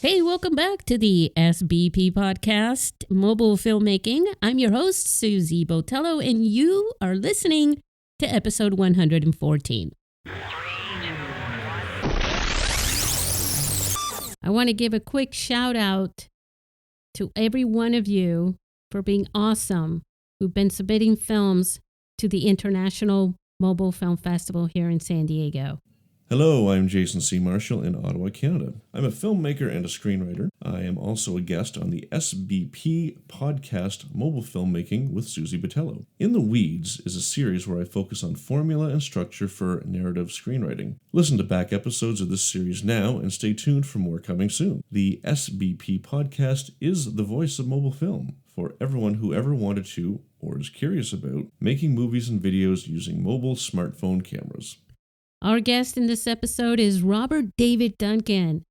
Hey, welcome back to the SBP Podcast Mobile Filmmaking. I'm your host, Susie Botello, and you are listening to episode 114. I want to give a quick shout out to every one of you for being awesome, who've been submitting films to the International Mobile Film Festival here in San Diego. Hello, I'm Jason C. Marshall in Ottawa, Canada. I'm a filmmaker and a screenwriter. I am also a guest on the SBP Podcast Mobile Filmmaking with Susie Botello. In the Weeds is a series where I focus on formula and structure for narrative screenwriting. Listen to back episodes of this series now and stay tuned for more coming soon. The SBP Podcast is the voice of mobile film for everyone who ever wanted to or is curious about making movies and videos using mobile smartphone cameras. Our guest in this episode is Robert David Duncan.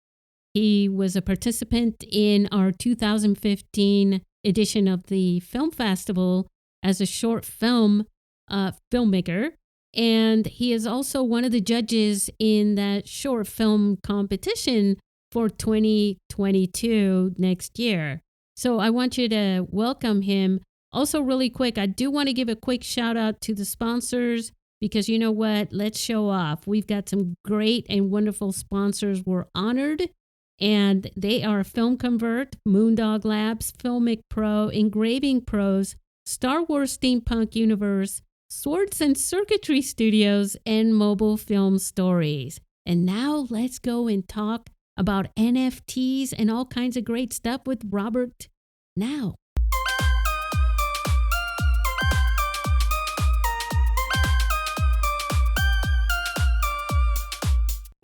He was a participant in our 2015 edition of the film festival as a short film filmmaker, and he is also one of the judges in that short film competition for 2022 next year. So I want you to welcome him. Also, really quick, I do want to give a quick shout out to the sponsors, because you know what? Let's show off. We've got some great and wonderful sponsors. We're honored, and they are Film Convert, Moondog Labs, Filmic Pro, Engraving Pros, Star Wars Steampunk Universe, Swords and Circuitry Studios, and Mobile Film Stories. And now let's go and talk about NFTs and all kinds of great stuff with Robert now.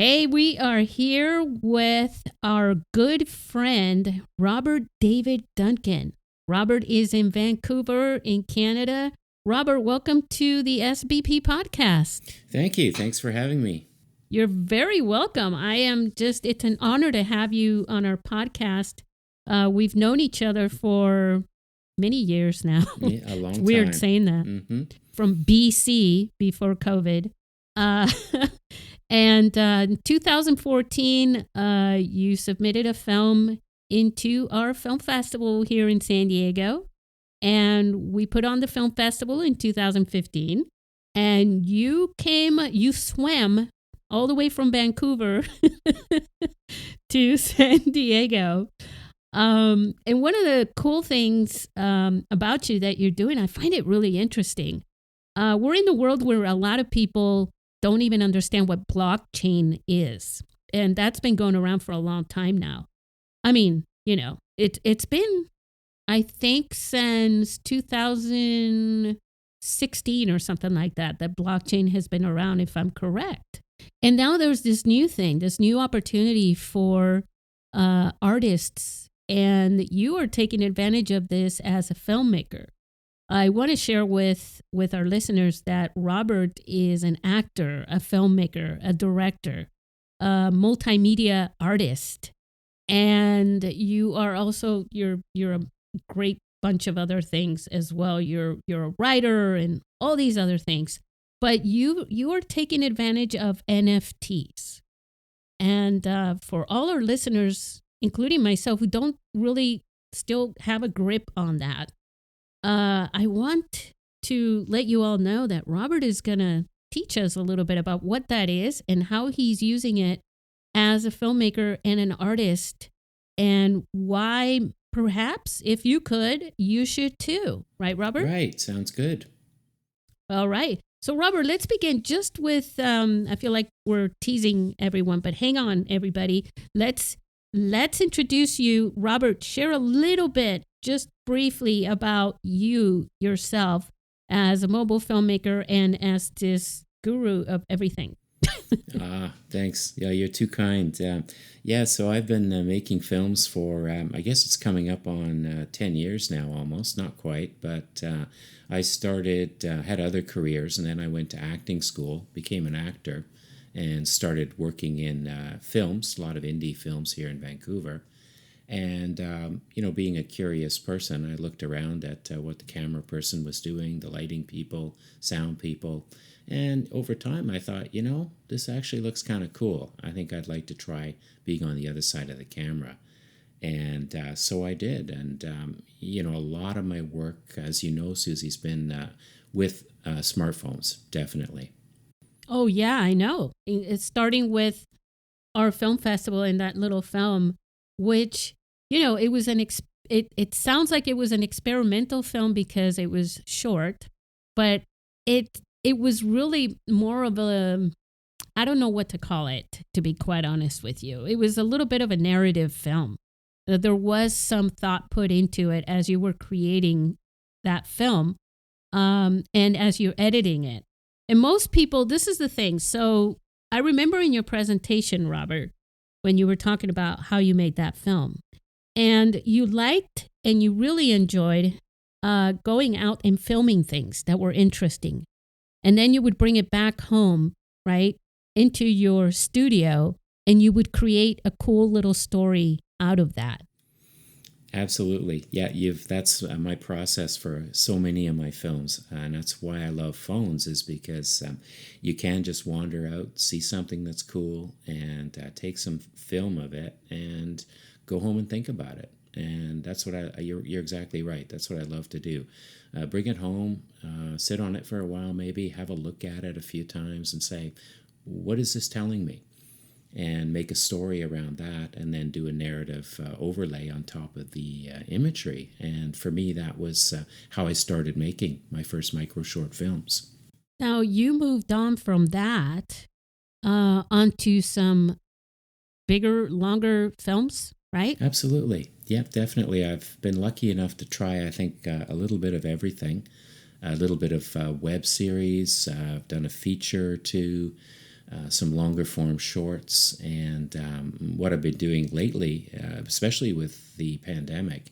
Hey, we are here with our good friend, Robert David Duncan. Robert is in Vancouver in Canada. Robert, welcome to the SBP Podcast. Thank you. Thanks for having me. You're very welcome. It's an honor to have you on our podcast. We've known each other for many years now. Yeah, a long time. It's weird saying that. Mm-hmm. From BC, before COVID. And in 2014, you submitted a film into our film festival here in San Diego. And we put on the film festival in 2015. And you swam all the way from Vancouver to San Diego. And one of the cool things about you that you're doing, I find it really interesting. We're in the world where a lot of people don't even understand what blockchain is. And that's been going around for a long time now. I mean, it's been, I think, since 2016 or something like that blockchain has been around, if I'm correct. And now there's this new opportunity for artists, and you are taking advantage of this as a filmmaker. I want to share with our listeners that Robert is an actor, a filmmaker, a director, a multimedia artist, and you are also you're a great bunch of other things as well. You're a writer and all these other things, but you are taking advantage of NFTs. And for all our listeners, including myself, who don't really still have a grip on that, I want to let you all know that Robert is going to teach us a little bit about what that is and how he's using it as a filmmaker and an artist, and why perhaps, if you could, you should too. Right, Robert? Right. Sounds good. All right. So, Robert, let's begin just with, I feel like we're teasing everyone, but hang on, everybody. Let's introduce you. Robert, share a little bit, just briefly, about yourself as a mobile filmmaker and as this guru of everything. Thanks. Yeah, you're too kind. So I've been making films for, I guess it's coming up on 10 years now almost, not quite, but I started, had other careers, and then I went to acting school, became an actor, and started working in films, a lot of indie films here in Vancouver. And, being a curious person, I looked around at what the camera person was doing, the lighting people, sound people. And over time, I thought, this actually looks kind of cool. I think I'd like to try being on the other side of the camera. And so I did. And, a lot of my work, as you know, Susie's been with smartphones, definitely. Oh, yeah, I know. It's starting with our film festival and that little film, which, it was it sounds like it was an experimental film because it was short, but it was really more of a, I don't know what to call it, to be quite honest with you. It was a little bit of a narrative film. There was some thought put into it as you were creating that film, and as you're editing it. And most people, this is the thing. So I remember in your presentation, Robert, when you were talking about how you made that film, and you liked and you really enjoyed going out and filming things that were interesting. And then you would bring it back home, right, into your studio, and you would create a cool little story out of that. Absolutely. Yeah, that's my process for so many of my films. And that's why I love phones, is because you can just wander out, see something that's cool, and take some film of it and go home and think about it. And that's what you're exactly right. That's what I love to do. Bring it home, sit on it for a while, maybe have a look at it a few times and say, what is this telling me? And make a story around that, and then do a narrative overlay on top of the imagery. And for me, that was how I started making my first micro short films. Now, you moved on from that onto some bigger, longer films, right? Absolutely. Yep, definitely. I've been lucky enough to try, I think, a little bit of everything. A little bit of web series. I've done a feature or two. Some longer form shorts, and what I've been doing lately, especially with the pandemic,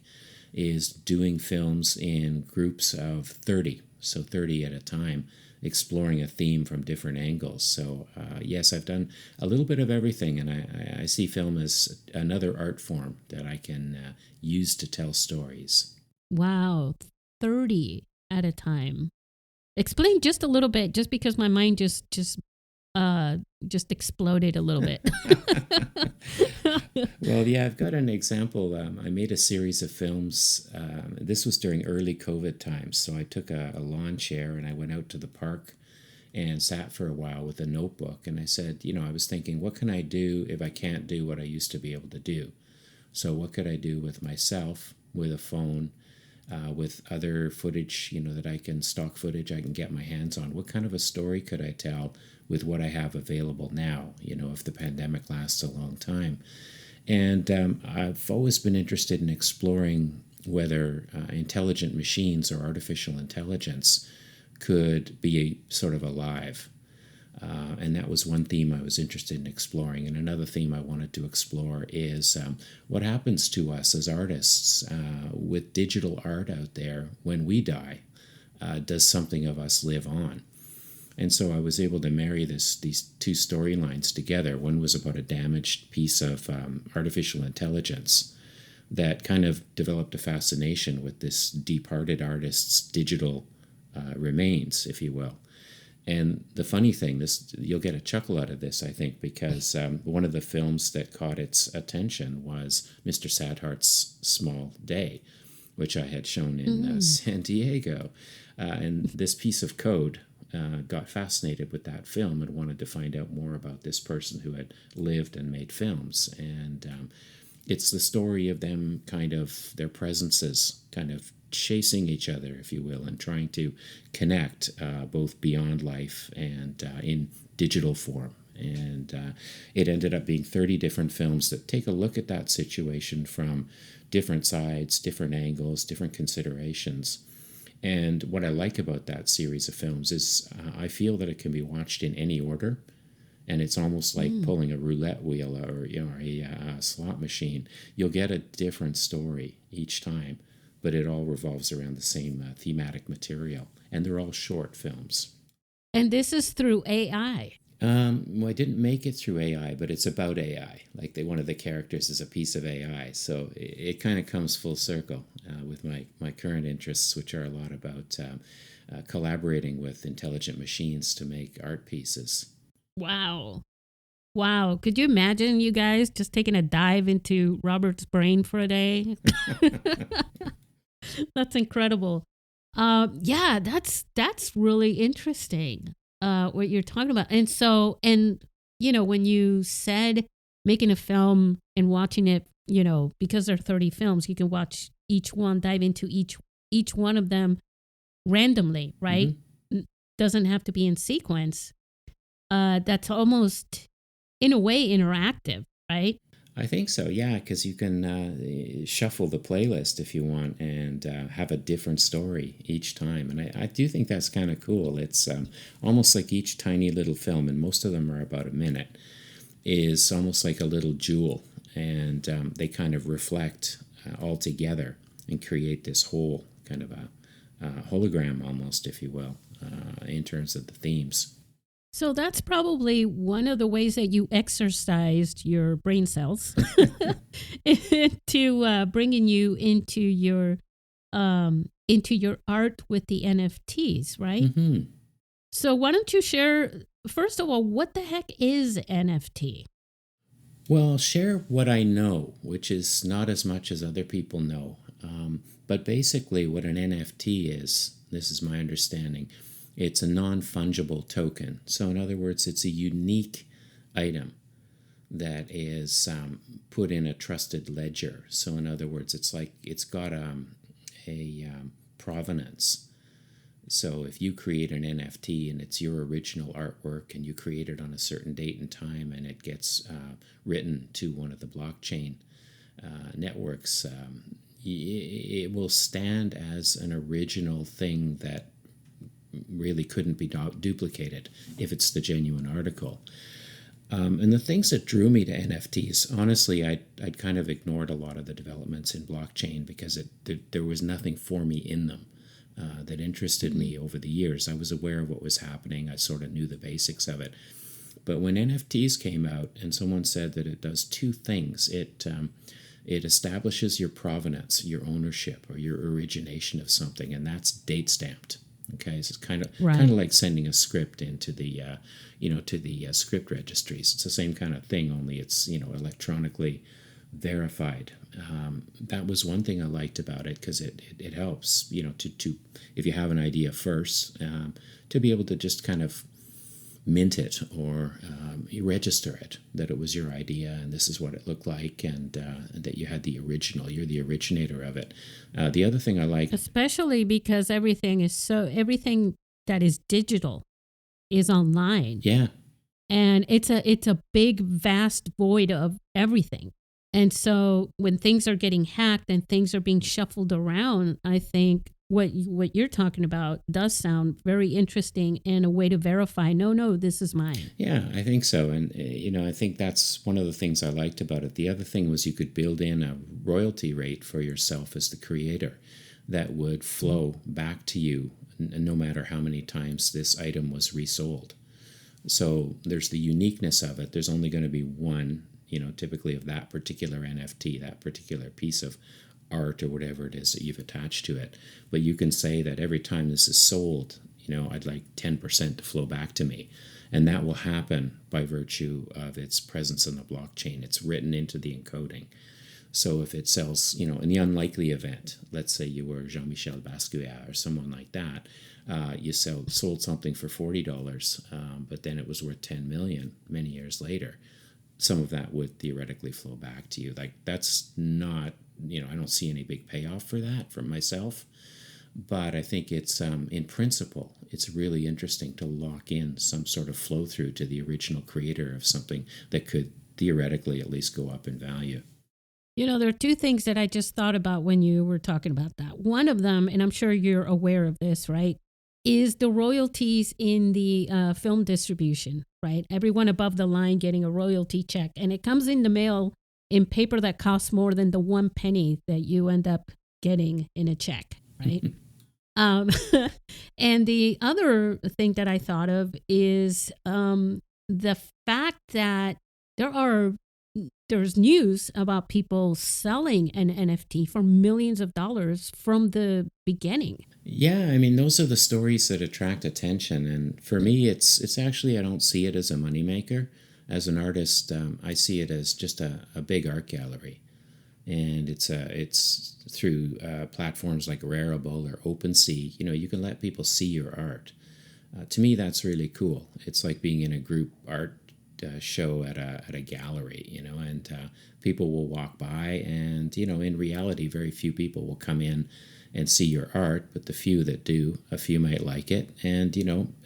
is doing films in groups of 30, so 30 at a time, exploring a theme from different angles. So yes, I've done a little bit of everything, and I see film as another art form that I can use to tell stories. Wow, 30 at a time. Explain just a little bit, just because my mind just exploded a little bit. Well, yeah, I've got an example. I made a series of films. This was during early COVID times. So I took a lawn chair and I went out to the park and sat for a while with a notebook. And I said, I was thinking, what can I do if I can't do what I used to be able to do? So what could I do with myself, with a phone, with other footage, that I can, stock footage I can get my hands on? What kind of a story could I tell with what I have available now, if the pandemic lasts a long time? And I've always been interested in exploring whether intelligent machines or artificial intelligence could be sort of alive. And that was one theme I was interested in exploring. And another theme I wanted to explore is what happens to us as artists with digital art out there when we die. Does something of us live on? And so I was able to marry these two storylines together. One was about a damaged piece of artificial intelligence that kind of developed a fascination with this departed artist's digital remains, if you will. And the funny thing, you'll get a chuckle out of this, I think, because one of the films that caught its attention was Mr. Sadhart's Small Day, which I had shown in San Diego. And this piece of code got fascinated with that film and wanted to find out more about this person who had lived and made films. And it's the story of them, kind of their presences kind of chasing each other, if you will, and trying to connect both beyond life and in digital form. And it ended up being 30 different films that take a look at that situation from different sides, different angles, different considerations. And what I like about that series of films is I feel that it can be watched in any order. And it's almost like pulling a roulette wheel or a slot machine. You'll get a different story each time, but it all revolves around the same thematic material. And they're all short films. And this is through AI. Well, I didn't make it through AI, but it's about AI. Like one of the characters is a piece of AI. So it kind of comes full circle with my current interests, which are a lot about collaborating with intelligent machines to make art pieces. Wow. Wow. Could you imagine you guys just taking a dive into Robert's brain for a day? That's incredible. Yeah, that's really interesting. What you're talking about. And so, and when you said making a film and watching it, because there are 30 films, you can watch each one, dive into each one of them randomly, right? Doesn't have to be in sequence. That's almost, in a way, interactive, right? I think so, yeah, because you can shuffle the playlist if you want and have a different story each time. And I do think that's kind of cool. It's almost like each tiny little film, and most of them are about a minute, is almost like a little jewel. And they kind of reflect all together and create this whole kind of a hologram almost, if you will, in terms of the themes. So that's probably one of the ways that you exercised your brain cells to bringing you into your art with the NFTs, right? Mm-hmm. So why don't you share, first of all, what the heck is NFT? Well, I'll share what I know, which is not as much as other people know. But basically what an NFT is, this is my understanding, it's a non-fungible token. So in other words, it's a unique item that is put in a trusted ledger. So in other words, it's like it's got a provenance. So if you create an NFT and it's your original artwork and you create it on a certain date and time and it gets written to one of the blockchain networks, it will stand as an original thing that really couldn't be duplicated if it's the genuine article. And the things that drew me to NFTs, honestly, I'd kind of ignored a lot of the developments in blockchain because there was nothing for me in them that interested me over the years. I was aware of what was happening. I sort of knew the basics of it. But when NFTs came out and someone said that it does two things, it establishes your provenance, your ownership, or your origination of something, and that's date stamped. Okay, so it's kind of like sending a script into the to the script registries. It's the same kind of thing, only it's electronically verified. That was one thing I liked about it because it helps to if you have an idea first to be able to just kind of mint it or you register it that it was your idea and this is what it looked like and that you had the original, you're the originator of it. The other thing I like, especially because everything that is digital is online. Yeah. And it's a big vast void of everything. And so when things are getting hacked and things are being shuffled around, I think what you're talking about does sound very interesting and a way to verify, no, this is mine. Yeah, I think so. And, I think that's one of the things I liked about it. The other thing was you could build in a royalty rate for yourself as the creator that would flow back to you no matter how many times this item was resold. So there's the uniqueness of it. There's only going to be one, typically of that particular NFT, that particular piece of art or whatever it is that you've attached to it. But you can say that every time this is sold, I'd like 10% to flow back to me. And that will happen by virtue of its presence in the blockchain. It's written into the encoding. So if it sells, in the unlikely event, let's say you were Jean-Michel Basquiat or someone like that, you sold something for $40, but then it was worth $10 million many years later. Some of that would theoretically flow back to you. Like that's not, I don't see any big payoff for that from myself, but I think it's, in principle, it's really interesting to lock in some sort of flow through to the original creator of something that could theoretically at least go up in value. There are two things that I just thought about when you were talking about that. One of them, and I'm sure you're aware of this, right, is the royalties in the film distribution, right? Everyone above the line getting a royalty check, and it comes in the mail in paper that costs more than the 1 penny that you end up getting in a check, right? And the other thing that I thought of is the fact that there's news about people selling an NFT for millions of dollars from the beginning. Yeah, I mean, those are the stories that attract attention. And for me, it's actually, I don't see it as a moneymaker. as an artist, I see it as just a big art gallery. And it's through platforms like Rarible or OpenSea. You can let people see your art. To me, that's really cool. It's like being in a group art show at a gallery, and people will walk by, and in reality, very few people will come in and see your art, but the few that do, a few might like it, and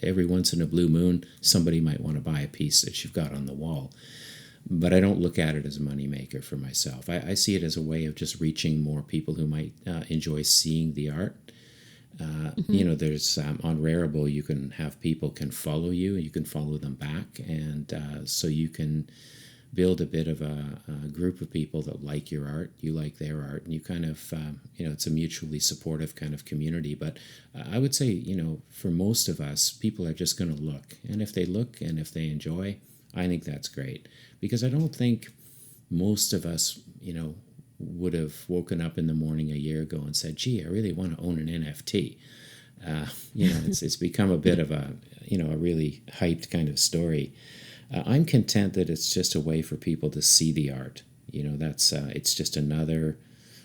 every once in a blue moon, somebody might want to buy a piece that you've got on the wall. But I don't look at it as a moneymaker for myself. I see it as a way of just reaching more people who might enjoy seeing the art. There's on Rarible, you can have people can follow you, and you can follow them back, and so you can build a bit of a group of people that like your art, you like their art, and you kind of it's a mutually supportive kind of community. But I would say for most of us, people are just going to look, and if they look and if they enjoy, I think that's great, because I don't think most of us would have woken up in the morning a year ago and said, gee, I really want to own an NFT. It's become a bit of a really hyped kind of story. I'm content that it's just a way for people to see the art. That's it's just another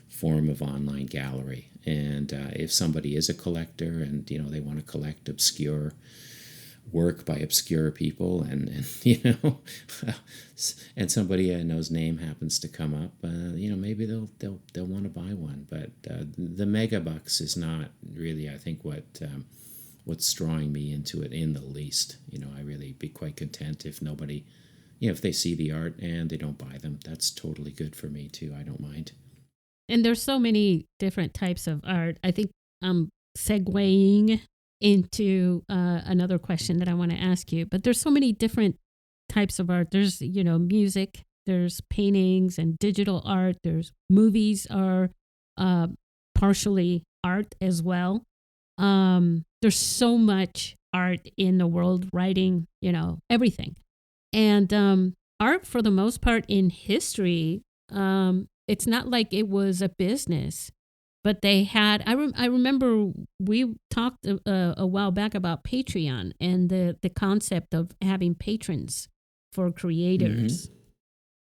form of online gallery. And if somebody is a collector and, they want to collect obscure work by obscure people, and and somebody I know's name happens to come up, maybe they'll want to buy one. But the mega bucks is not really, I think, what's drawing me into it in the least. I really be quite content if nobody, if they see the art and they don't buy them. That's totally good for me too. I don't mind. And there's so many different types of art. I think I'm segueing into another question that I want to ask you, but there's so many different types of art. There's, music, there's paintings and digital art. There's movies are partially art as well. There's so much art in the world, writing, everything. And art, for the most part in history, it's not like it was a business. But they had, I remember we talked a while back about Patreon and the concept of having patrons for creators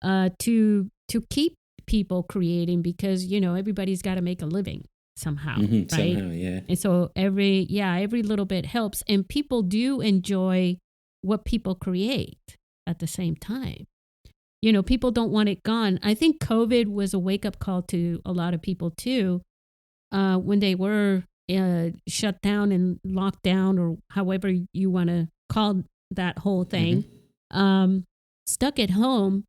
to keep people creating, because, everybody's got to make a living somehow, right? Somehow, yeah. And so every little bit helps. And people do enjoy what people create at the same time. People don't want it gone. I think COVID was a wake-up call to a lot of people too. When they were shut down and locked down, or however you want to call that whole thing, stuck at home,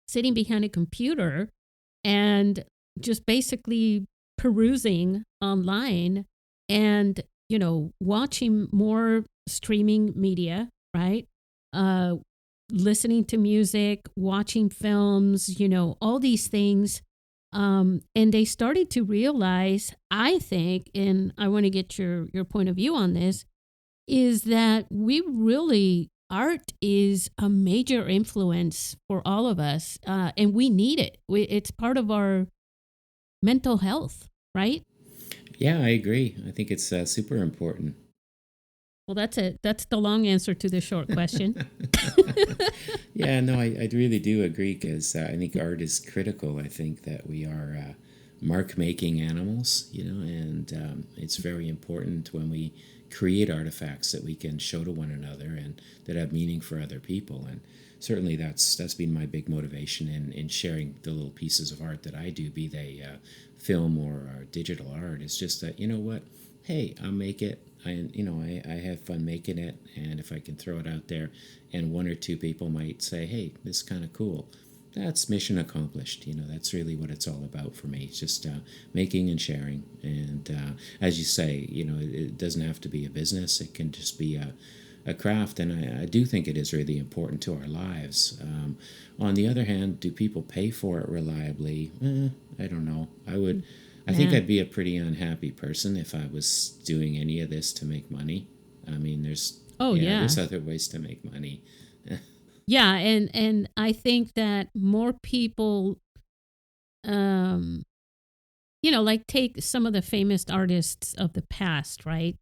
sitting behind a computer and just basically perusing online and, watching more streaming media, right? Listening to music, watching films, all these things. And they started to realize, I think, and I want to get your point of view on this, is that art is a major influence for all of us, and we need it. It's part of our mental health, right? Yeah, I agree. I think it's super important. Well, that's it. That's the long answer to the short question. Yeah, no, I really do agree, because I think art is critical. I think that we are mark-making animals, and it's very important when we create artifacts that we can show to one another and that have meaning for other people. And certainly that's been my big motivation in sharing the little pieces of art that I do, be they film or digital art. It's just that, hey, I'll make it. I have fun making it, and if I can throw it out there and one or two people might say, hey, this is kind of cool, that's mission accomplished. That's really what it's all about for me. It's just making and sharing. And as you say, it doesn't have to be a business. It can just be a craft, and I do think it is really important to our lives. On the other hand, do people pay for it reliably? I don't know. I think I'd be a pretty unhappy person if I was doing any of this to make money. I mean, there's other ways to make money. Yeah, and I think that more people, like take some of the famous artists of the past, right?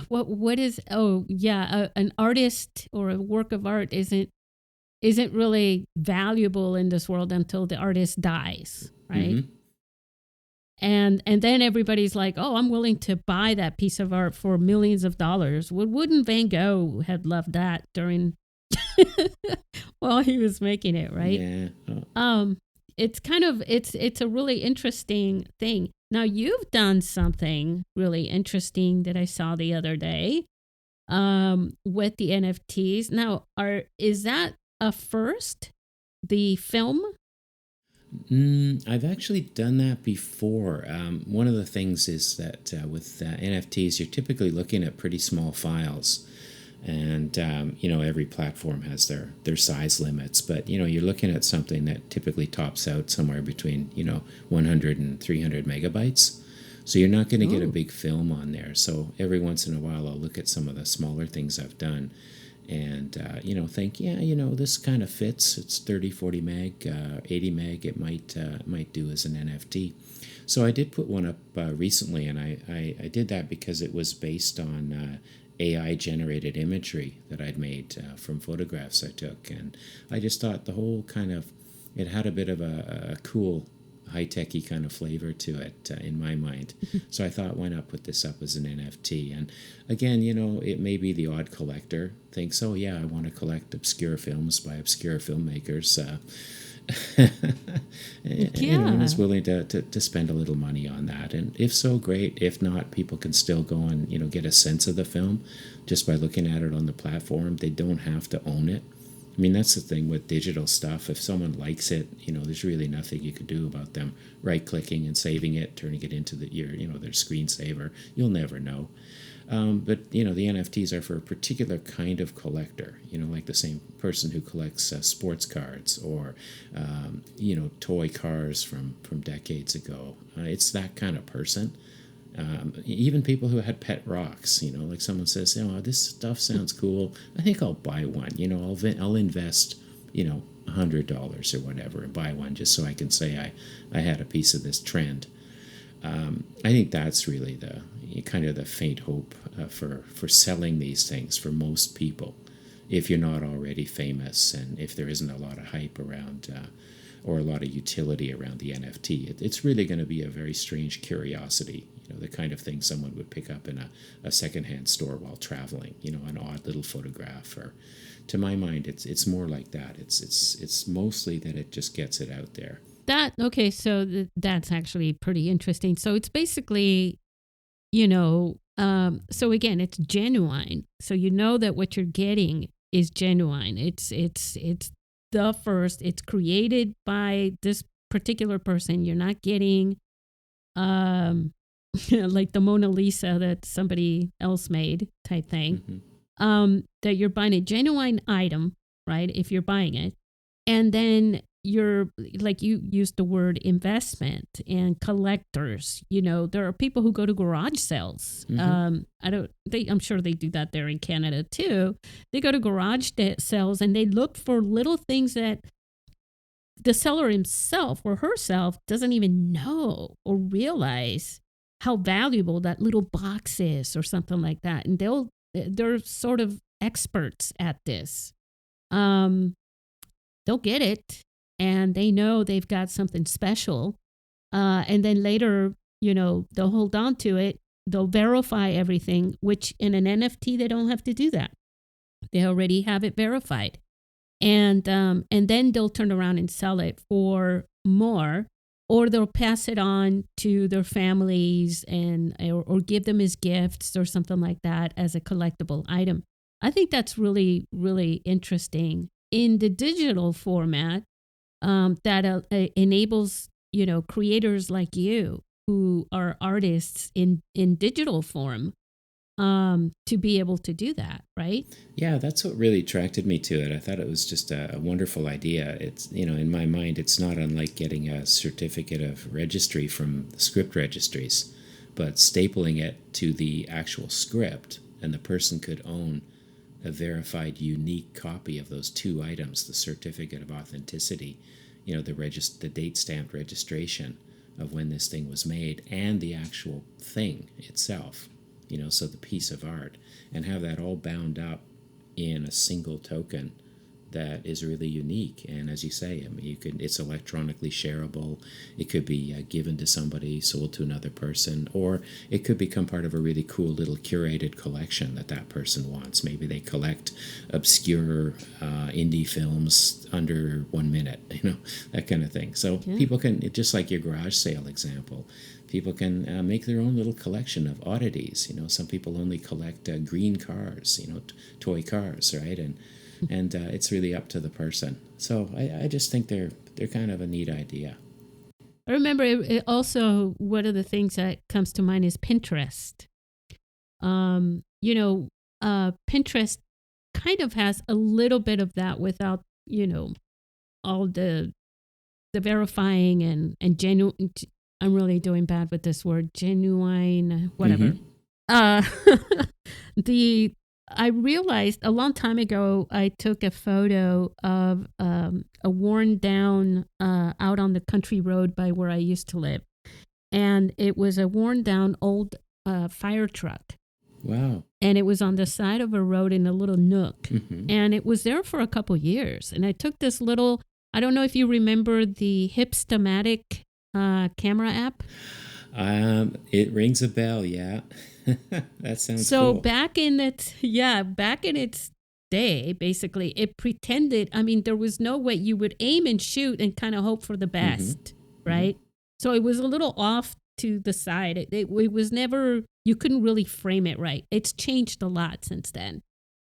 What is, an artist or a work of art isn't isn't really valuable in this world until the artist dies, right? Mm-hmm. And then everybody's like, oh, I'm willing to buy that piece of art for millions of dollars. Wouldn't Van Gogh have loved that during while he was making it, right? Yeah. It's kind of it's a really interesting thing. Now you've done something really interesting that I saw the other day with the NFTs. Now, is that a first? The film? I've actually done that before. One of the things is that with NFTs, you're typically looking at pretty small files. And, every platform has their size limits. But, you're looking at something that typically tops out somewhere between, 100 and 300 megabytes. So you're not going to get a big film on there. So every once in a while, I'll look at some of the smaller things I've done and, think, this kind of fits. It's 30, 40 meg, 80 meg. It might do as an NFT. So I did put one up recently, and I did that because it was based on AI-generated imagery that I'd made from photographs I took. And I just thought the whole it had a bit of a cool, high-techy kind of flavor to it in my mind. So I thought, why not put this up as an NFT? And again, it may be the odd collector thinks, oh yeah, I want to collect obscure films by obscure filmmakers. And is willing to spend a little money on that. And if so, great. If not, people can still go and get a sense of the film just by looking at it on the platform. They don't have to own it. I mean, that's the thing with digital stuff. If someone likes it, there's really nothing you could do about them right-clicking and saving it, turning it into their screensaver. You'll never know. But the NFTs are for a particular kind of collector, like the same person who collects sports cards or toy cars from decades ago. It's that kind of person. Even people who had pet rocks, like someone says, oh, this stuff sounds cool, I think I'll buy one. I'll invest $100 or whatever and buy one just so I can say I had a piece of this trend. I think that's really the kind of the faint hope for selling these things for most people, if you're not already famous and if there isn't a lot of hype around or a lot of utility around the NFT. It's really going to be a very strange curiosity, the kind of thing someone would pick up in a secondhand store while traveling, an odd little photograph. Or, to my mind, it's more like that. It's mostly that it just gets it out there. So that's actually pretty interesting. So it's basically, so again, it's genuine. So that what you're getting is genuine. It's the first. It's created by this particular person. You're not getting like the Mona Lisa that somebody else made type thing. Mm-hmm. That you're buying a genuine item, right? If you're buying it, and then you're, like you used the word investment and collectors. There are people who go to garage sales. Mm-hmm. I'm sure they do that there in Canada too. They go to garage sales and they look for little things that the seller himself or herself doesn't even know or realize how valuable that little box is or something like that. And they're sort of experts at this. They'll get it and they know they've got something special. And then later, they'll hold on to it. They'll verify everything, which in an NFT, they don't have to do that. They already have it verified. And then they'll turn around and sell it for more, or they'll pass it on to their families or give them as gifts or something like that as a collectible item. I think that's really, really interesting in the digital format that enables, creators like you who are artists in digital form to be able to do that, right? Yeah, that's what really attracted me to it. I thought it was just a wonderful idea. It's, in my mind, it's not unlike getting a certificate of registry from the script registries, but stapling it to the actual script, and the person could own a verified, unique copy of those two items, the certificate of authenticity, the date-stamped registration of when this thing was made, and the actual thing itself. So the piece of art, and have that all bound up in a single token that is really unique. And as you say, I mean, it's electronically shareable. It could be given to somebody, sold to another person, or it could become part of a really cool little curated collection that person wants. Maybe they collect obscure indie films under 1 minute, that kind of thing. So people can, just like your garage sale example, people can make their own little collection of oddities. Some people only collect green cars, toy cars, right? And it's really up to the person. So I just think they're kind of a neat idea. I remember it also, one of the things that comes to mind is Pinterest. Pinterest kind of has a little bit of that without, all the verifying and genuine. I'm really doing bad with this word, genuine, whatever. Mm-hmm. I realized a long time ago, I took a photo of a worn down out on the country road by where I used to live. And it was a worn down old fire truck. Wow. And it was on the side of a road in a little nook. Mm-hmm. And it was there for a couple years. And I took this little, I don't know if you remember the Hipstamatic camera app. It rings a bell, yeah. That sounds so cool. back in its day, basically, it pretended, there was no way you would aim and shoot and kind of hope for the best, mm-hmm. right? Mm-hmm. So it was a little off to the side. It was never, you couldn't really frame it right. It's changed a lot since then.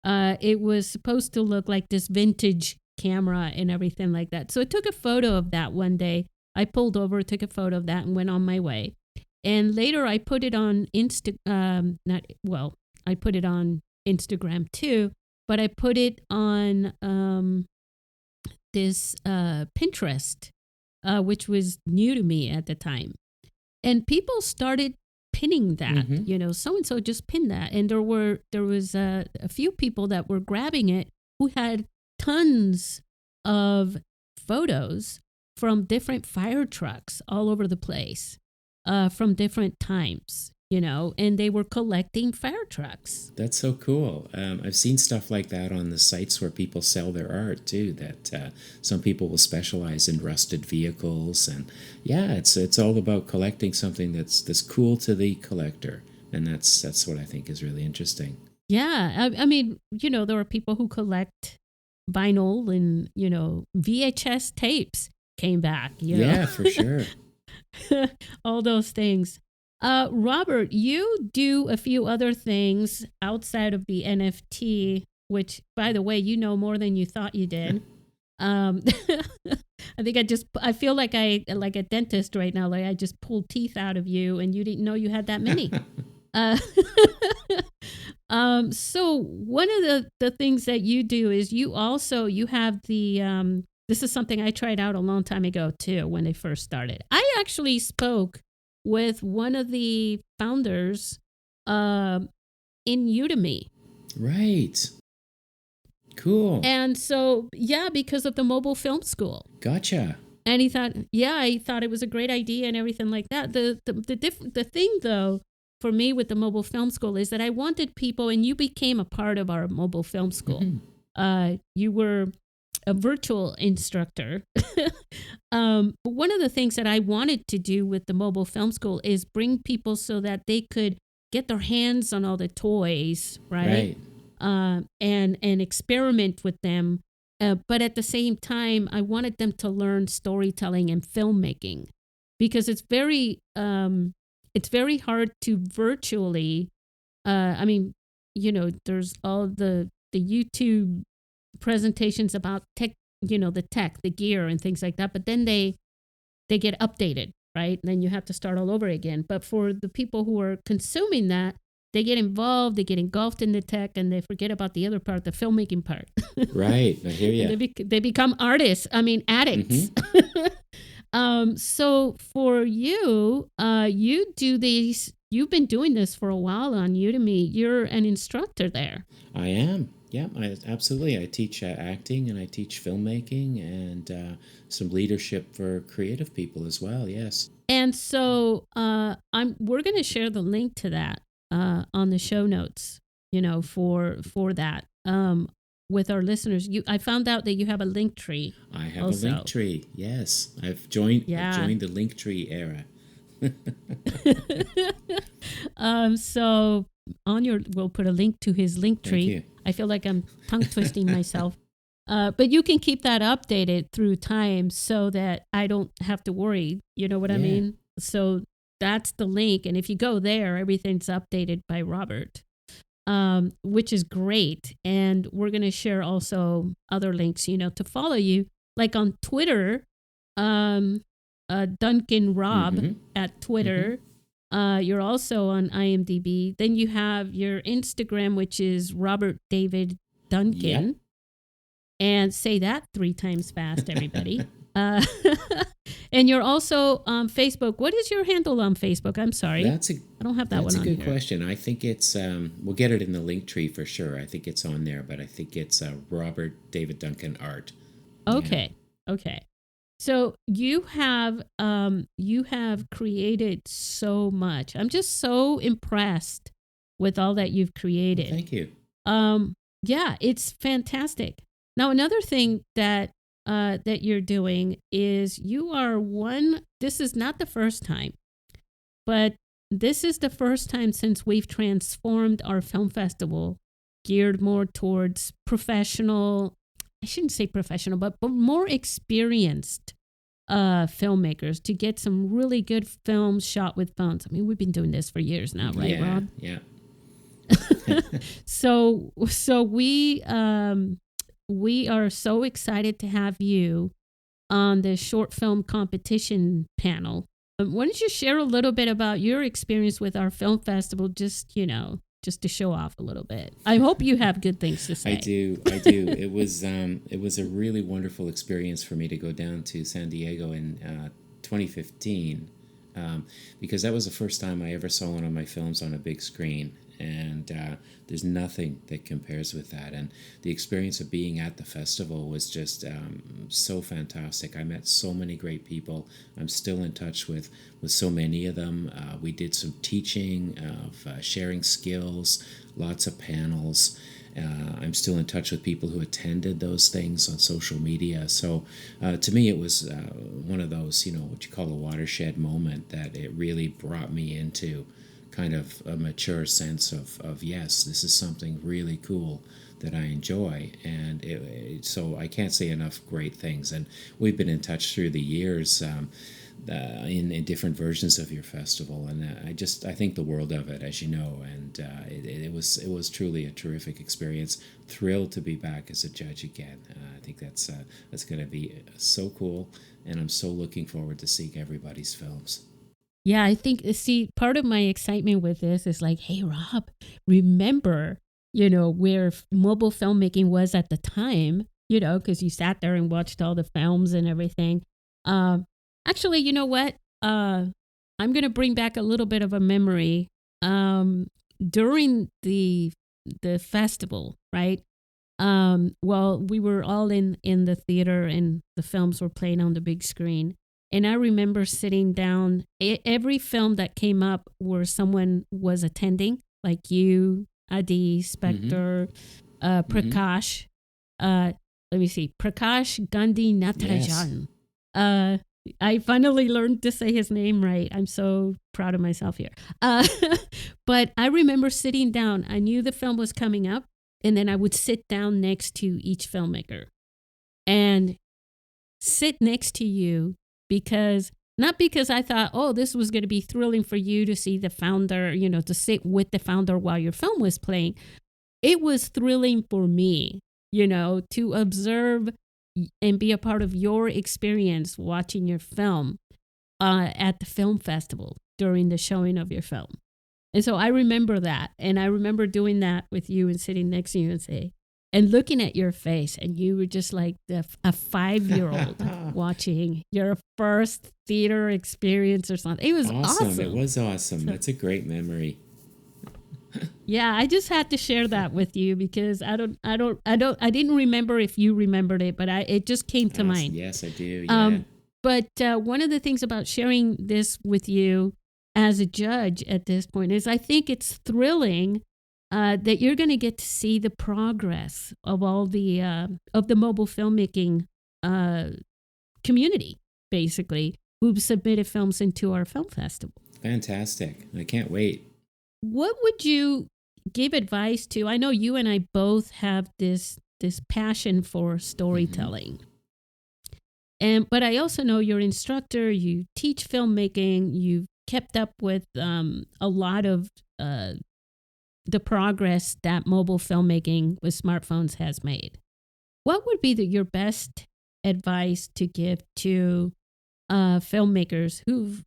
It was supposed to look like this vintage camera and everything like that. So I took a photo of that one day. I pulled over, took a photo of that, and went on my way. And later I put it on I put it on Instagram too, but I put it on this Pinterest, which was new to me at the time. And people started pinning that, mm-hmm. So-and-so just pinned that. And there was a few people that were grabbing it who had tons of photos from different fire trucks all over the place, from different times, and they were collecting fire trucks. That's so cool. I've seen stuff like that on the sites where people sell their art too, that some people will specialize in rusted vehicles. And yeah, it's all about collecting something that's cool to the collector. And that's what I think is really interesting. Yeah. There are people who collect vinyl and, VHS tapes came back. Yeah, for sure. All those things. Robert, you do a few other things outside of the NFT, which, by the way, you know more than you thought you did. I think I feel like like a dentist right now. Like I just pulled teeth out of you, and you didn't know you had that many. So one of the things that you do is you have the this is something I tried out a long time ago too when they first started. I actually spoke with one of the founders in Udemy. Right. Cool. And so, because of the mobile film school. Gotcha. And he thought, I thought it was a great idea and everything like that. The thing though, for me with the mobile film school is that I wanted people, and you became a part of our mobile film school. Mm-hmm. You were a virtual instructor. But one of the things that I wanted to do with the mobile film school is bring people so that they could get their hands on all the toys, right? And experiment with them. But at the same time, I wanted them to learn storytelling and filmmaking, because it's very hard to virtually. There's all the YouTube presentations about tech, the tech, the gear and things like that, but then they get updated, right? And then you have to start all over again. But for the people who are consuming that, they get involved, they get engulfed in the tech, and they forget about the other part, the filmmaking part. Right, I hear you. They become addicts. Mm-hmm. So for you, you do these, you've been doing this for a while on Udemy. You're an instructor there. I am. Yeah, absolutely. I teach acting, and I teach filmmaking, and some leadership for creative people as well. Yes. And so we're going to share the link to that on the show notes. For that. with our listeners, I found out that you have a link tree. I have also. a link tree. Yes, I've joined the link tree era. So we'll put a link to his link tree. I feel like I'm tongue twisting myself. But you can keep that updated through time so that I don't have to worry. You know what I mean? So that's the link. And if you go there, everything's updated by Robert, which is great. And we're going to share also other links, to follow you. Like on Twitter, Duncan Rob at Twitter. You're also on IMDb. Then you have your Instagram, which is Robert David Duncan. Yep. And say that 3 times fast, everybody. And you're also on Facebook. What is your handle on Facebook? I'm sorry. I don't have that one on here. That's a good question. I think it's, we'll get it in the link tree for sure. I think it's on there, but I think it's Robert David Duncan Art. Okay. Yeah. Okay. So you have created so much. I'm just so impressed with all that you've created. Thank you. Yeah, it's fantastic. Now, another thing that you're doing is this is not the first time, but this is the first time since we've transformed our film festival, geared more towards professional, I shouldn't say professional, but more experienced filmmakers to get some really good films shot with phones. I mean, we've been doing this for years now, right, Rob? Yeah. So we are so excited to have you on the short film competition panel. Why don't you share a little bit about your experience with our film festival, just to show off a little bit. I hope you have good things to say. I do. It was a really wonderful experience for me to go down to San Diego in 2015 because that was the first time I ever saw one of my films on a big screen. And there's nothing that compares with that. And the experience of being at the festival was just so fantastic. I met so many great people. I'm still in touch with so many of them. We did some teaching of sharing skills, lots of panels. I'm still in touch with people who attended those things on social media. So to me, it was one of those, what you call a watershed moment that it really brought me into kind of a mature sense of yes, this is something really cool that I enjoy. And so I can't say enough great things. And we've been in touch through the years in different versions of your festival. And I think the world of it, as you know. And it was truly a terrific experience. Thrilled to be back as a judge again. I think that's going to be so cool. And I'm so looking forward to seeing everybody's films. Yeah, I think, part of my excitement with this is like, hey, Rob, remember, where mobile filmmaking was at the time, because you sat there and watched all the films and everything. Actually, you know what? I'm going to bring back a little bit of a memory. During the festival, right? Well, we were all in the theater and the films were playing on the big screen. And I remember sitting down, every film that came up where someone was attending, like you, Adi, Spectre, Prakash, let me see, Prakash Gandhi Natarajan. Yes. I finally learned to say his name right. I'm so proud of myself here. But I remember sitting down. I knew the film was coming up, and then I would sit down next to each filmmaker and sit next to you. Not because I thought, oh, this was going to be thrilling for you to see the founder, to sit with the founder while your film was playing. It was thrilling for me, to observe and be a part of your experience watching your film at the film festival during the showing of your film. And so I remember that. And I remember doing that with you and sitting next to you and looking at your face, and you were just like a 5-year-old watching your first theater experience or something. It was awesome. It was awesome. That's a great memory. Yeah, I just had to share that with you because I didn't remember if you remembered it, but it just came to mind. Yes, I do. Yeah. But one of the things about sharing this with you as a judge at this point is I think it's thrilling that you're going to get to see the progress of all the mobile filmmaking community, basically, who've submitted films into our film festival. Fantastic. I can't wait. What would you give advice to? I know you and I both have this passion for storytelling. But I also know you're an instructor, you teach filmmaking, you've kept up with a lot of the progress that mobile filmmaking with smartphones has made. What would be your best advice to give to filmmakers who've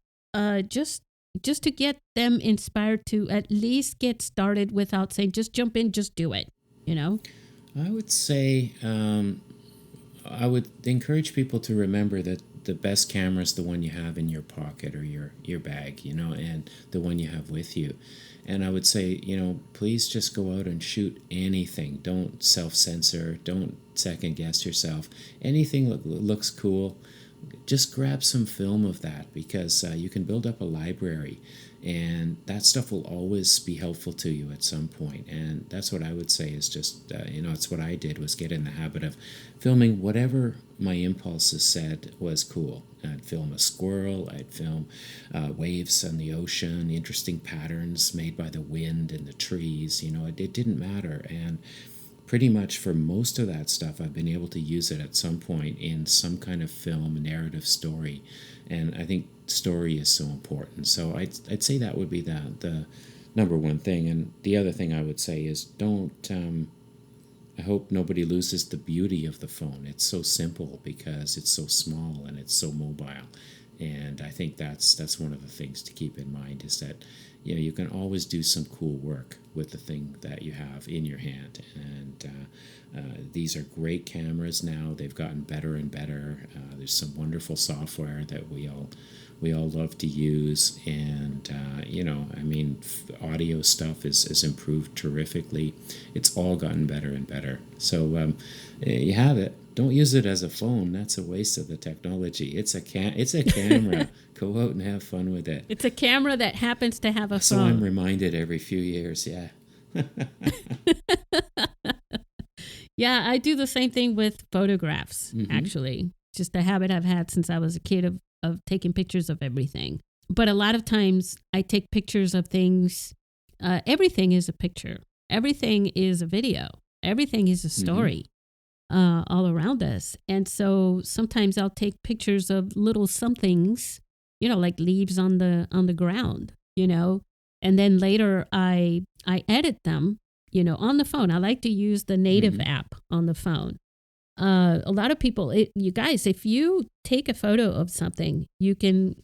just to get them inspired to at least get started without saying, just jump in, just do it, you know? I would say I would encourage people to remember that the best camera is the one you have in your pocket or your bag, you know, and the one you have with you. And I would say, you know, please just go out and shoot anything. Don't self-censor. Don't second-guess yourself. Anything looks cool, just grab some film of that, because you can build up a library, and that stuff will always be helpful to you at some point. And that's what I would say is just, you know, it's what I did, was get in the habit of filming whatever my impulses said was cool. I'd film a squirrel, I'd film waves on the ocean, interesting patterns made by the wind and the trees, you know, it didn't matter. And pretty much for most of that stuff, I've been able to use it at some point in some kind of film narrative story. And I think story is so important. So I'd say that would be the number one thing. And the other thing I would say is don't, I hope nobody loses the beauty of the phone. It's so simple because it's so small and it's so mobile. And I think that's one of the things to keep in mind, is that, you know, you can always do some cool work with the thing that you have in your hand. And these are great cameras now. They've gotten better and better. There's some wonderful software that we all love to use. And, you know, I mean, audio stuff is improved terrifically. It's all gotten better and better. So you have it. Don't use it as a phone. That's a waste of the technology. It's a camera. Go out and have fun with it. It's a camera that happens to have a phone. So I'm reminded every few years, yeah. Yeah, I do the same thing with photographs, actually. Just a habit I've had since I was a kid of taking pictures of everything. But a lot of times I take pictures of things. Everything is a picture. Everything is a video. Everything is a story. All around us. And so sometimes I'll take pictures of little somethings, you know, like leaves on the ground, you know, and then later I edit them, you know, on the phone. I like to use the native app on the phone. A lot of people, you guys, if you take a photo of something, you can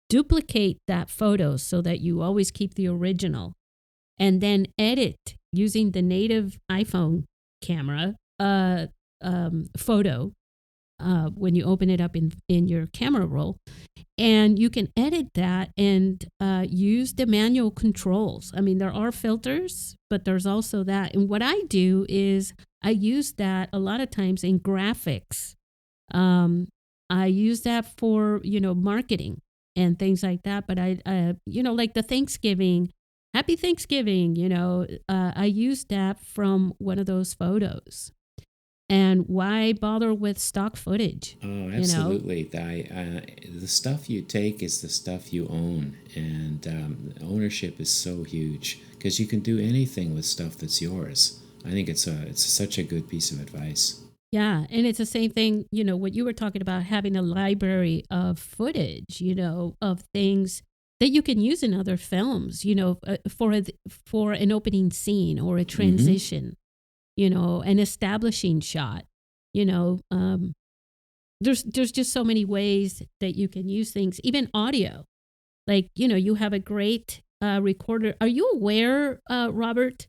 duplicate that photo so that you always keep the original, and then edit using the native iPhone camera photo when you open it up in your camera roll, and you can edit that and use the manual controls. I mean, there are filters, but there's also that. And what I do is I use that a lot of times in graphics. I use that for, you know, marketing and things like that. But I you know, like the Thanksgiving, Happy Thanksgiving, you know, I used that from one of those photos. And why bother with stock footage? Oh, absolutely. You know? The stuff you take is the stuff you own. And ownership is so huge because you can do anything with stuff that's yours. I think it's such a good piece of advice. Yeah, and it's the same thing, you know, what you were talking about, having a library of footage, you know, of things that you can use in other films, you know, for an opening scene or a transition, you know, an establishing shot, you know. There's just so many ways that you can use things, even audio. Like, you know, you have a great recorder. Are you aware, Robert,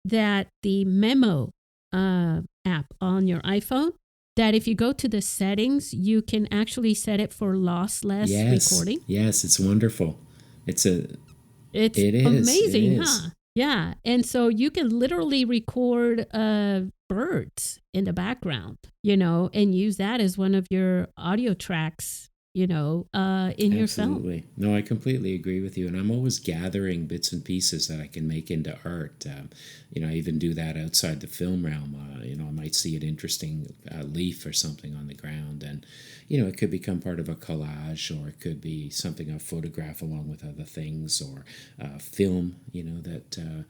that the Memo app on your iPhone, that if you go to the settings, you can actually set it for lossless recording? Yes, it's wonderful. It is amazing, huh? Yeah. And so you can literally record birds in the background, you know, and use that as one of your audio tracks in your film. Absolutely. No, I completely agree with you. And I'm always gathering bits and pieces that I can make into art. I even do that outside the film realm. I might see an interesting leaf or something on the ground, and, it could become part of a collage, or it could be something I photograph along with other things, or film, that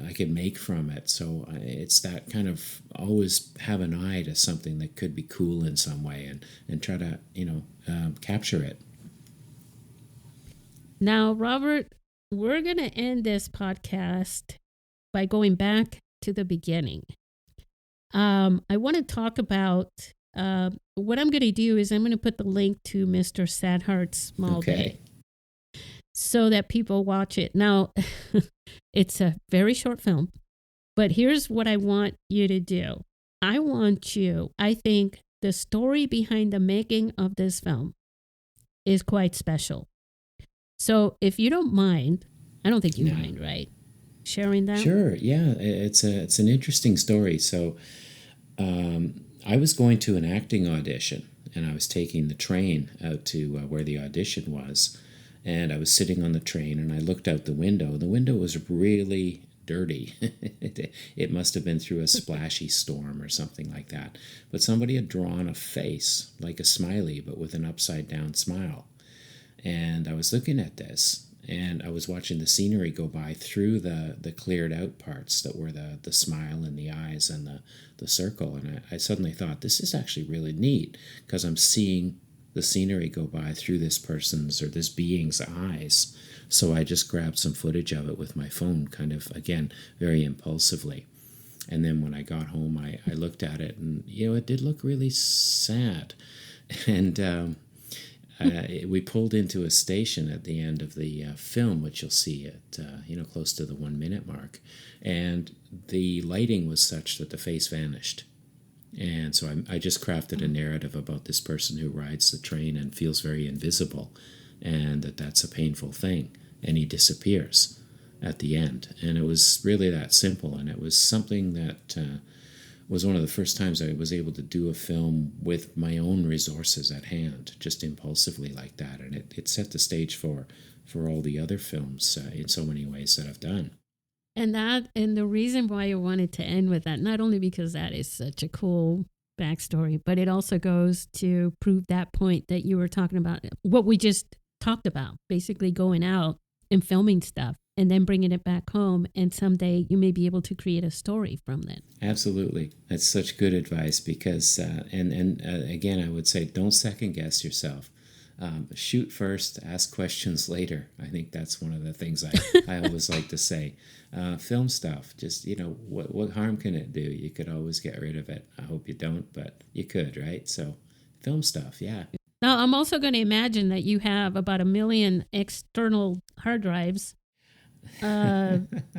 I can make from it. So it's that kind of always have an eye to something that could be cool in some way, and try to, capture it. Now, Robert, we're going to end this podcast by going back to the beginning. I want to talk about what I'm going to do is I'm going to put the link to Mr. Sadhart's Small Day so that people watch it. Now, it's a very short film, but here's what I want you to do. I think the story behind the making of this film is quite special. So if you don't mind, I don't think you mind, right? Sharing that? Sure, yeah. It's an interesting story. So I was going to an acting audition, and I was taking the train out to where the audition was. And I was sitting on the train, and I looked out the window. The window was really dirty. It must have been through a splashy storm or something like that. But somebody had drawn a face, like a smiley, but with an upside-down smile. And I was looking at this, and I was watching the scenery go by through the cleared out parts that were the smile and the eyes and the circle. And I suddenly thought, this is actually really neat, because I'm seeing the scenery go by through this person's or this being's eyes. So I just grabbed some footage of it with my phone, kind of, again, very impulsively. And then when I got home, I looked at it, and, it did look really sad. And we pulled into a station at the end of the film, which you'll see at, close to the 1 minute mark. And the lighting was such that the face vanished. And so I just crafted a narrative about this person who rides the train and feels very invisible, and that's a painful thing. And he disappears at the end. And it was really that simple. And it was something that was one of the first times I was able to do a film with my own resources at hand, just impulsively like that. And it set the stage for all the other films in so many ways that I've done. And the reason why I wanted to end with that, not only because that is such a cool backstory, but it also goes to prove that point that you were talking about, what we just talked about, basically going out and filming stuff and then bringing it back home. And someday you may be able to create a story from that. Absolutely. That's such good advice, because, again, I would say, don't second guess yourself. Shoot first, ask questions later. I think that's one of the things I always like to say. Film stuff, just, what harm can it do? You could always get rid of it. I hope you don't, but you could, right? So film stuff, yeah. Now, I'm also going to imagine that you have about 1 million external hard drives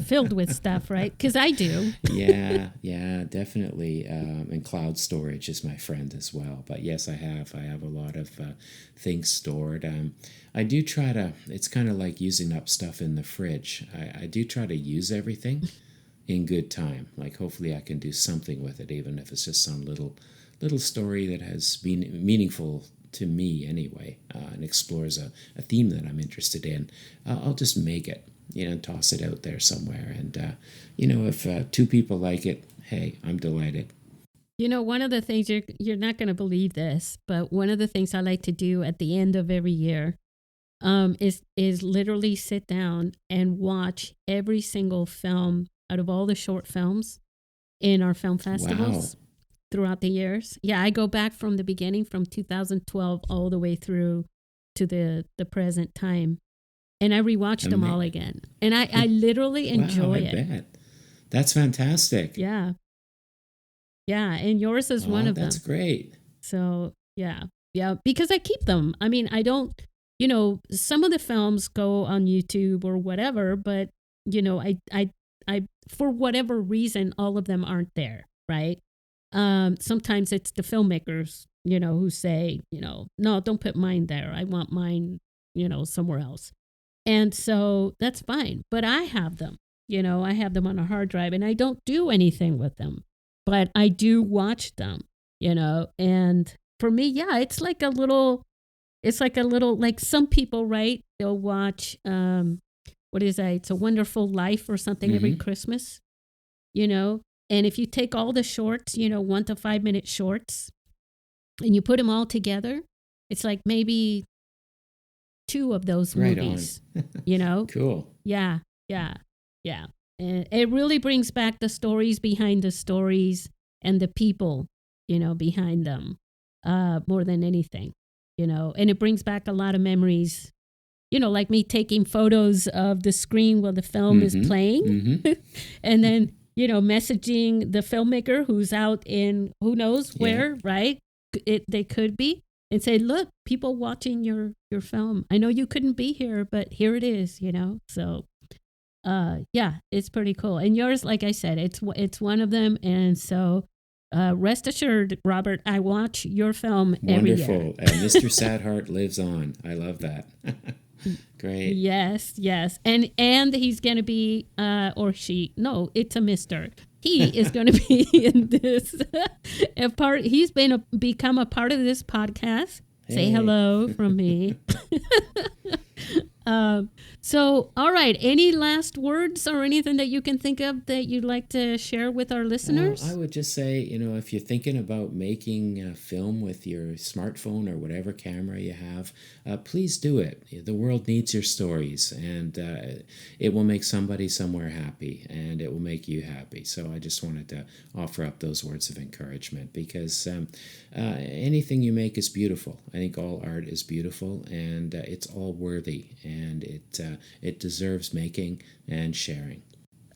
filled with stuff, right? Because I do. Yeah, definitely. And cloud storage is my friend as well. But yes, I have a lot of things stored. I do try to, it's kind of like using up stuff in the fridge. I do try to use everything in good time. Like, hopefully I can do something with it, even if it's just some little story that has been meaningful to me anyway, and explores a theme that I'm interested in. I'll just make it. Toss it out there somewhere. And, if 2 people like it, hey, I'm delighted. One of the things, you're not going to believe this, but one of the things I like to do at the end of every year is literally sit down and watch every single film out of all the short films in our film festivals throughout the years. Yeah, I go back from the beginning, from 2012 all the way through to the present time. And I rewatched them all again. And I literally enjoy it. Bet. That's fantastic. Yeah. Yeah. And yours is one of them. That's great. So, yeah. Yeah. Because I keep them. I mean, I don't, some of the films go on YouTube or whatever, but, I for whatever reason, all of them aren't there. Right. Sometimes it's the filmmakers, who say, no, don't put mine there. I want mine, somewhere else. And so that's fine. But I have them, I have them on a hard drive, and I don't do anything with them, but I do watch them, and for me, yeah, it's like a little It's like a little, like some people, right? They'll watch, what is that? It's a Wonderful Life or something every Christmas, you know? And if you take all the shorts, 1 to 5 minute shorts, and you put them all together, it's like maybe 2 of those movies, Cool. Yeah. And it really brings back the stories behind the stories and the people, behind them, more than anything, and it brings back a lot of memories, like me taking photos of the screen while the film is playing and then, messaging the filmmaker who's out in who knows where, right? They could be, and say, look, people watching your film. I know you couldn't be here, but here it is, so it's pretty cool. And yours, like I said, it's one of them. And so rest assured, Robert, I watch your film every year. Wonderful. And Mr. Sadheart lives on. I love that. Great. Yes. And he's going to be, or she, no, it's a Mr. He is going to be in this he's become a part of this podcast. Hey. Say hello from me. So, all right. Any last words or anything that you can think of that you'd like to share with our listeners? I would just say, if you're thinking about making a film with your smartphone or whatever camera you have, please do it. The world needs your stories, and it will make somebody somewhere happy, and it will make you happy. So I just wanted to offer up those words of encouragement, because anything you make is beautiful. I think all art is beautiful, and it's all worthy, and it deserves making and sharing.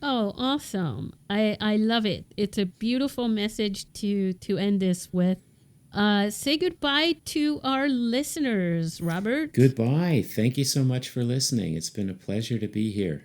Oh, awesome. I love it. It's a beautiful message to end this with. Say goodbye to our listeners, Robert. Goodbye. Thank you so much for listening. It's been a pleasure to be here.